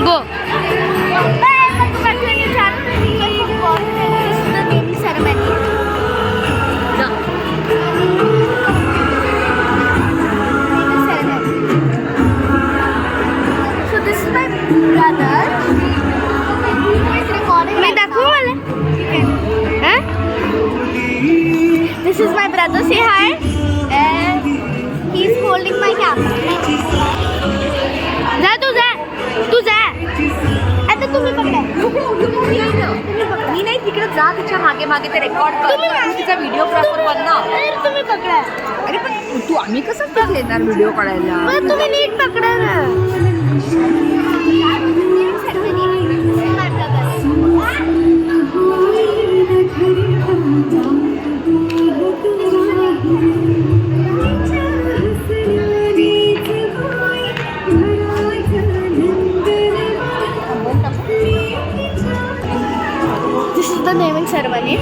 Go. This is my brother. Say hi. And he's holding my camera. तू जा. आता तुम्ही पकडा. मी नाही तिकडे जा तिच्या मागे मागे ते रेकॉर्ड कर तिचा व्हिडिओ प्रॉपर बन ना. तुम्ही पकडा. अरे पण तू आम्ही कसं तिथे येणार व्हिडिओ काढायला. तुम्ही नीट पकडा ना. This is the naming ceremony.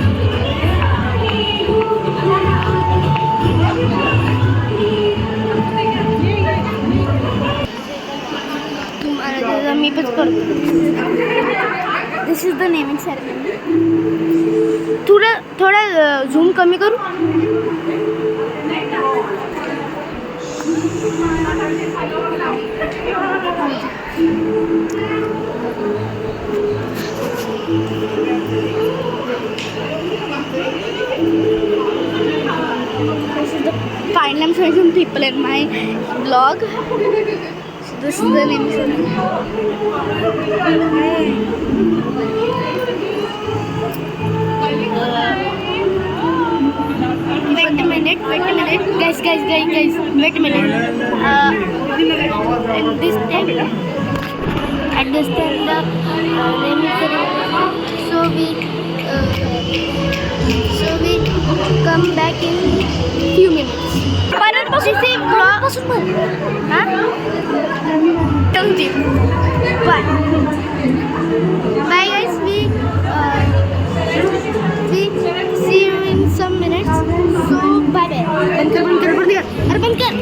मी पण करतो. This is the naming ceremony. थोडा झूम कमी करू. This is the final I'm showing some people in my vlog. So this is the name ceremony. Wait a minute, guys, wait a minute. At this time the name ceremony. So we come back in few minutes. परतपासून ते ब्लॉगपासून म्हण. हां bye guys. We see you in some minutes. So bye bye. बंद कर. अरे बंद कर.